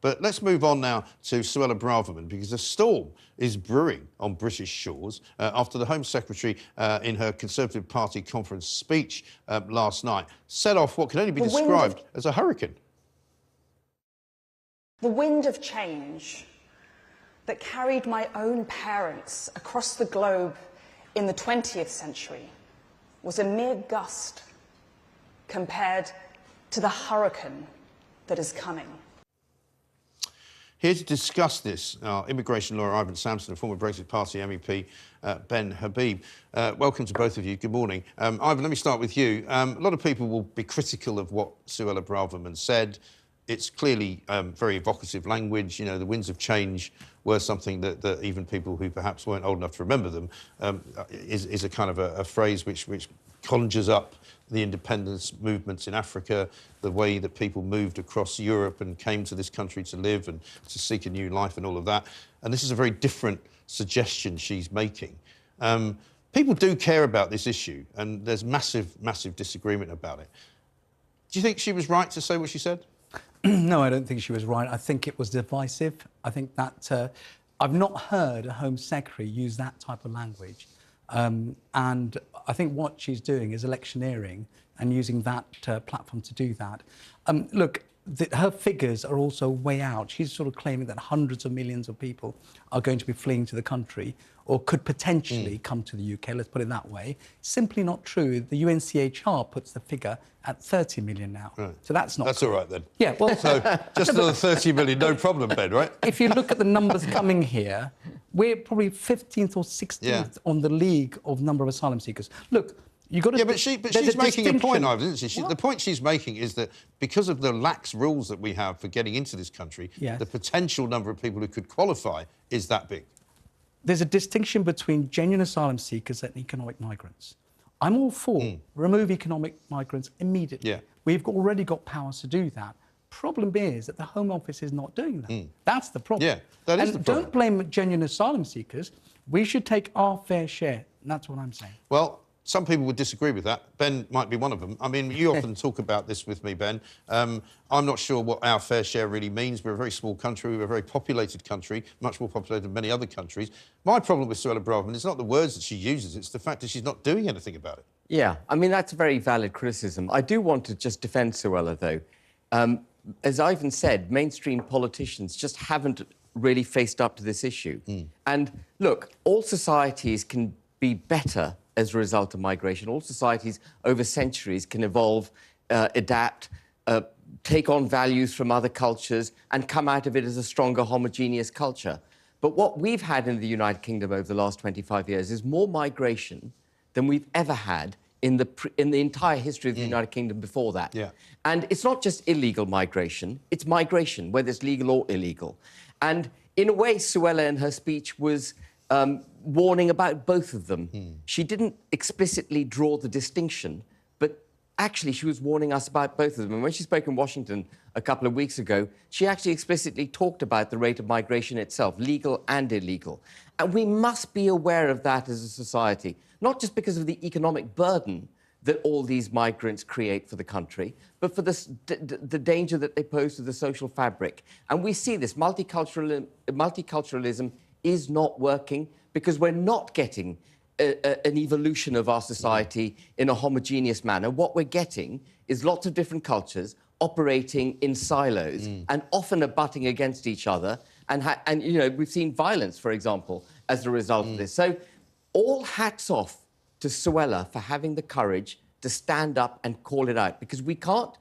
But let's move on now to Suella Braverman, because a storm is brewing on British shores after the Home Secretary, in her Conservative Party conference speech last night, set off what can only be described as a hurricane. The wind of change that carried my own parents across the globe in the 20th century was a mere gust compared to the hurricane that is coming. Here to discuss this, our immigration lawyer Ivon Sampson and former Brexit Party MEP Ben Habib. Welcome to both of you. Good morning. Ivon, let me start with you. A lot of people will be critical of what Suella Braverman said. It's clearly very evocative language. You know, the winds of change were something that even people who perhaps weren't old enough to remember them is a kind of a phrase which conjures up the independence movements in Africa, the way that people moved across Europe and came to this country to live and to seek a new life and all of that. And this is a very different suggestion she's making. People do care about this issue, and there's massive, massive disagreement about it. Do you think she was right to say what she said? No, I don't think she was right. I think it was divisive. I think that I've not heard a Home Secretary use that type of language. And I think what she's doing is electioneering and using that platform to do that. Look, her figures are also way out. She's sort of claiming that hundreds of millions of people are going to be fleeing to the country or could potentially come to the UK, let's put it that way. Simply not true. The UNCHR puts the figure at 30 million now. Right. So that's not... That's all right, then. Yeah, well... So just another 30 million, no problem, Ben, right? If you look at the numbers coming here, we're probably 15th or 16th on the league of number of asylum seekers. Look, you've got to... Yeah, but she's making a point, Ivon, isn't she? The point she's making is that because of the lax rules that we have for getting into this country, the potential number of people who could qualify is that big. There's a distinction between genuine asylum seekers and economic migrants. I'm all for remove economic migrants immediately. Yeah. We've already got powers to do that. Problem is that the Home Office is not doing that. That's the problem. Yeah, that is the problem. Don't blame genuine asylum seekers. We should take our fair share, and that's what I'm saying. Well, some people would disagree with that. Ben might be one of them. I mean, you often talk about this with me, Ben. I'm not sure what our fair share really means. We're a very small country. We're a very populated country, much more populated than many other countries. My problem with Suella Braverman is not the words that she uses, it's the fact that she's not doing anything about it. Yeah, I mean, that's a very valid criticism. I do want to just defend Suella, though. As Ivon said, mainstream politicians just haven't really faced up to this issue. And, look, all societies can be better as a result of migration. All societies over centuries can evolve, adapt, take on values from other cultures and come out of it as a stronger, homogeneous culture. But what we've had in the United Kingdom over the last 25 years is more migration than we've ever had in the entire history of the United Kingdom before that. Yeah. And it's not just illegal migration, it's migration, whether it's legal or illegal. And in a way, Suella in her speech was warning about both of them. She didn't explicitly draw the distinction, but actually she was warning us about both of them. And when she spoke in Washington a couple of weeks ago, she actually explicitly talked about the rate of migration itself, legal and illegal. And we must be aware of that as a society, not just because of the economic burden that all these migrants create for the country, but for the danger that they pose to the social fabric. And we see this. Multiculturalism is not working because we're not getting an evolution of our society in a homogeneous manner. What we're getting is lots of different cultures operating in silos and often abutting against each other. And you know, we've seen violence, for example, as a result of this. So all hats off to Suella for having the courage to stand up and call it out, because we can't,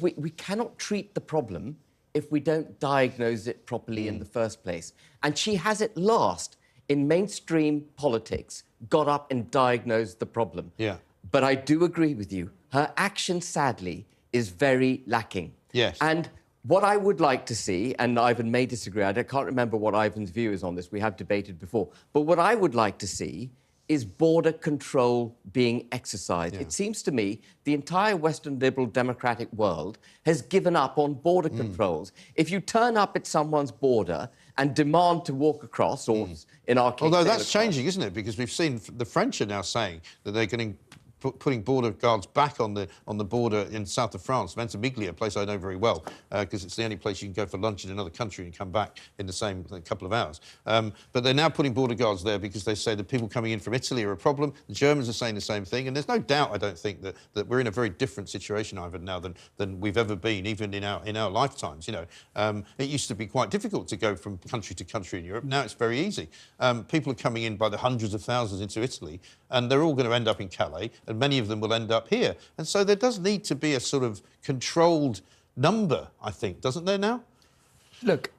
we cannot treat the problem if we don't diagnose it properly in the first place. And she has at last, in mainstream politics, got up and diagnosed the problem. Yeah. But I do agree with you. Her action, sadly, is very lacking. Yes. And what I would like to see, and Ivon may disagree, I can't remember what Ivon's view is on this, we have debated before, but what I would like to see is border control being exercised. It seems to me the entire Western liberal democratic world has given up on border controls. If you turn up at someone's border and demand to walk across, or in our case... Although that's changing, isn't it? Because we've seen the French are now saying that they're going to putting border guards back on the border in south of France, Ventimiglia, a place I know very well, because it's the only place you can go for lunch in another country and come back in the same couple of hours. But they're now putting border guards there because they say that people coming in from Italy are a problem. The Germans are saying the same thing, and there's no doubt, I don't think, that we're in a very different situation, Ivon, now than we've ever been, even in our lifetimes. You know, it used to be quite difficult to go from country to country in Europe. Now it's very easy. People are coming in by the hundreds of thousands into Italy, and they're all going to end up in Calais, and many of them will end up here. And so there does need to be a sort of controlled number, I think, doesn't there now? Look,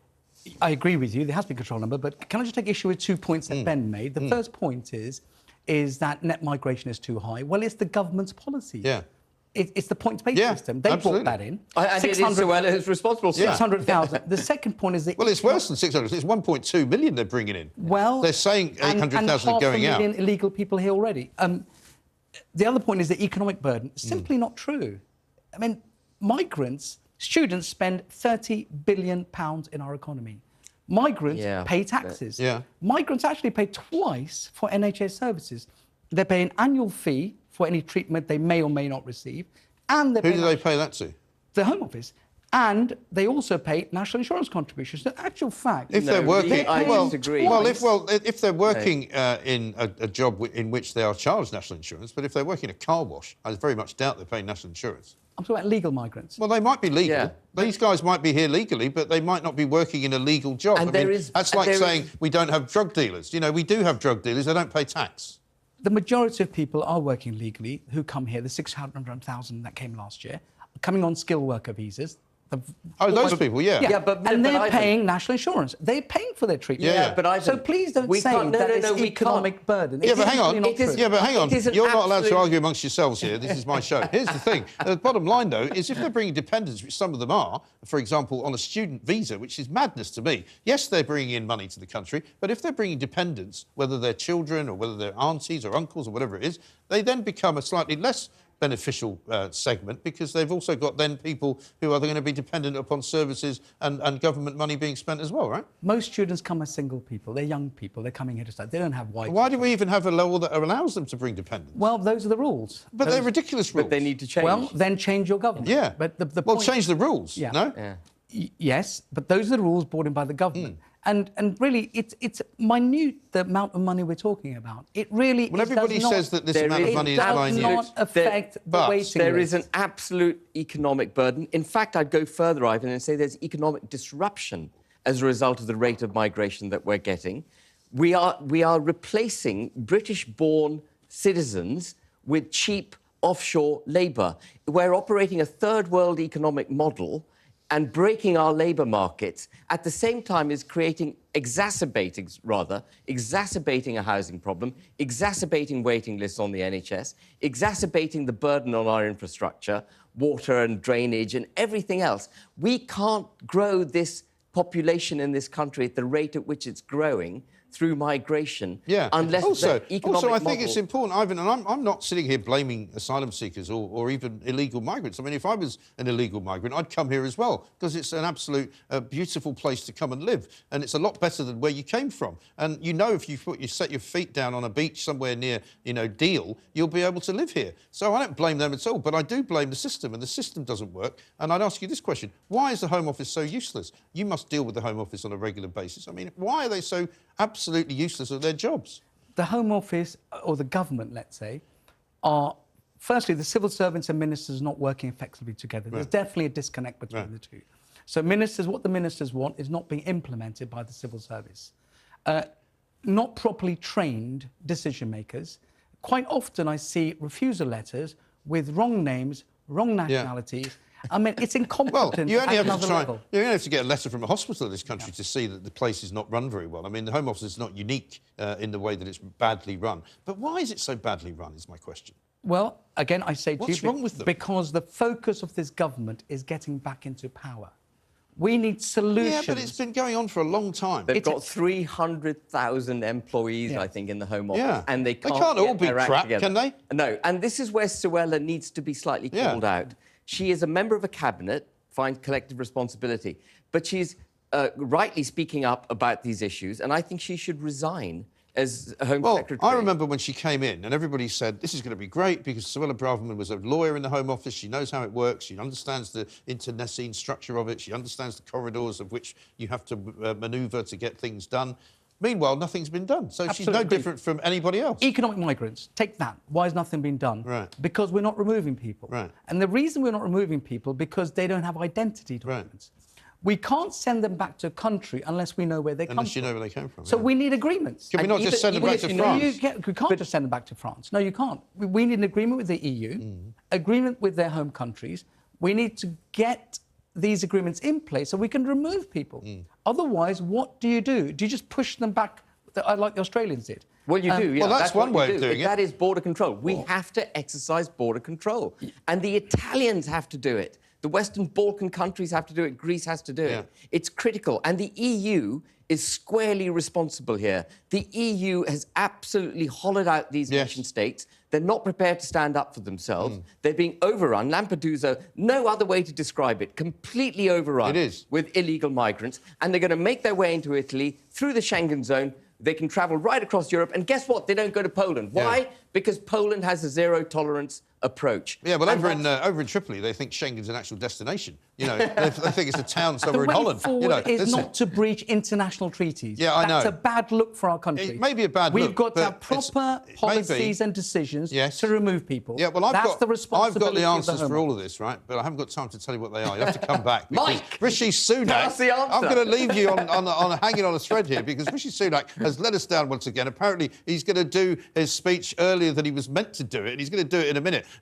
I agree with you. There has to be a control number, but can I just take issue with 2 points that Ben made? The first point is that net migration is too high. Well, it's the government's policy. Yeah. It's the points-based system. They brought that in. And it is Suella who's responsible for 600,000. The second point is that... Well, it's worse than 600. It's 1.2 million they're bringing in. Well... They're saying 800,000 are going out. And 500,000 illegal people here already. The other point is the economic burden. Simply not true. I mean, students spend £30 billion in our economy. Migrants pay taxes. Migrants actually pay twice for NHS services. They pay an annual fee for any treatment they may or may not receive. And who do they pay that to? The Home Office. And they also pay national insurance contributions. The actual fact... If they're working... I disagree. If they're working in a job in which they are charged national insurance, but if they're working a car wash, I very much doubt they're paying national insurance. I'm talking about legal migrants. Well, they might be legal. Yeah. These guys might be here legally, but they might not be working in a legal job. And that's like saying we don't have drug dealers. You know, we do have drug dealers. They don't pay tax. The majority of people are working legally who come here. The 600,000 that came last year, coming on skilled worker visas. Those people, and they're paying national insurance. They're paying for their treatment. So please don't say that it's economic burden. But hang on. You're not allowed to argue amongst yourselves here. This is my show. Here's the thing. The bottom line, though, is if they're bringing dependents, which some of them are, for example, on a student visa, which is madness to me. Yes, they're bringing in money to the country, but if they're bringing dependents, whether they're children or whether they're aunties or uncles or whatever it is, they then become a slightly less beneficial segment, because they've also got then people who are going to be dependent upon services and government money being spent as well, right? Most students come as single people. They're young people. They're coming here to study. They don't have white... Why do we even have a law that allows them to bring dependents? Well, those are the rules. But they're ridiculous rules. But they need to change. Well, then change your government. Yeah. But the well, point... change the rules, no? Yeah. Yes, but those are the rules brought in by the government. And really, it's minute, the amount of money we're talking about. It really... Well, everybody says that this amount of money is minute. It does not affect the waiting list. There is an absolute economic burden. In fact, I'd go further, Ivon, and say there's economic disruption as a result of the rate of migration that we're getting. We are replacing British-born citizens with cheap offshore labour. We're operating a third-world economic model and breaking our labour markets at the same time is exacerbating a housing problem, exacerbating waiting lists on the NHS, exacerbating the burden on our infrastructure, water and drainage and everything else. We can't grow this population in this country at the rate at which it's growing through migration, unless the economic I think it's important, Ivon, and I'm not sitting here blaming asylum seekers or even illegal migrants. I mean, if I was an illegal migrant, I'd come here as well, because it's an absolute beautiful place to come and live, and it's a lot better than where you came from. And you know, if you set your feet down on a beach somewhere near, Deal, you'll be able to live here. So I don't blame them at all, but I do blame the system, and the system doesn't work. And I'd ask you this question: why is the Home Office so useless? You must deal with the Home Office on a regular basis. I mean, why are they so absolutely useless at their jobs? The Home Office, or the government, let's say, are, firstly, the civil servants and ministers not working effectively together. There's definitely a disconnect between the two. So what the ministers want is not being implemented by the civil service. Not properly trained decision makers. Quite often I see refusal letters with wrong names, wrong nationalities. I mean, it's incompetent. Well, you only have to level. You only have to get a letter from a hospital in this country to see that the place is not run very well. I mean, the Home Office is not unique in the way that it's badly run. But why is it so badly run, is my question. Well, again, I say to you... What's wrong with them? Because the focus of this government is getting back into power. We need solutions. Yeah, but it's been going on for a long time. They've got 300,000 employees, I think, in the Home Office, and they can't all be crap, can they? No, and this is where Suella needs to be slightly called out. She is a member of a cabinet, find collective responsibility, but she's rightly speaking up about these issues, and I think she should resign as Home Well, Secretary. I remember when she came in and everybody said, this is going to be great because Suella Braverman was a lawyer in the Home Office. She knows how it works. She understands the internecine structure of it. She understands the corridors of which you have to manoeuvre to get things done. Meanwhile, nothing's been done. So she's no different from anybody else. Economic migrants, take that. Why has nothing been done? Right. Because we're not removing people. Right. And the reason we're not removing people because they don't have identity documents. Right. We can't send them back to a country unless we know where they come from. Unless you know where they came from. So we need agreements. Can we not just send them back to France? We can't just send them back to France. No, you can't. We need an agreement with the EU, agreement with their home countries. We need to get these agreements in place so we can remove people. Otherwise, what do? Do you just push them back like the Australians did? Well, you do, yeah. Well, that's one way of doing it. That is border control. We have to exercise border control. And the Italians have to do it. The Western Balkan countries have to do it. Greece has to do it. It's critical. And the EU is squarely responsible here. The EU has absolutely hollowed out these nation states. They're not prepared to stand up for themselves. They're being overrun. Lampedusa, no other way to describe it, completely overrun. It is. With illegal migrants. And they're going to make their way into Italy through the Schengen zone. They can travel right across Europe. And guess what? They don't go to Poland. Why? Because Poland has a zero-tolerance approach. Yeah, well, over in Tripoli, they think Schengen's an actual destination. You know, they think it's a town somewhere in Holland. The way forward is not to breach international treaties. Yeah, I know. That's a bad look for our country. It may be a bad look. We've got to have proper policies and decisions to remove people. Yeah, well, That's the responsibility I've got the answers of the for all of this, right? But I haven't got time to tell you what they are. You have to come back. Mike! Rishi Sunak... That's the answer. I'm going to leave you hanging on a thread here because Rishi Sunak has let us down once again. Apparently, he's going to do his speech earlier than he was meant to do it, and he's going to do it in a minute.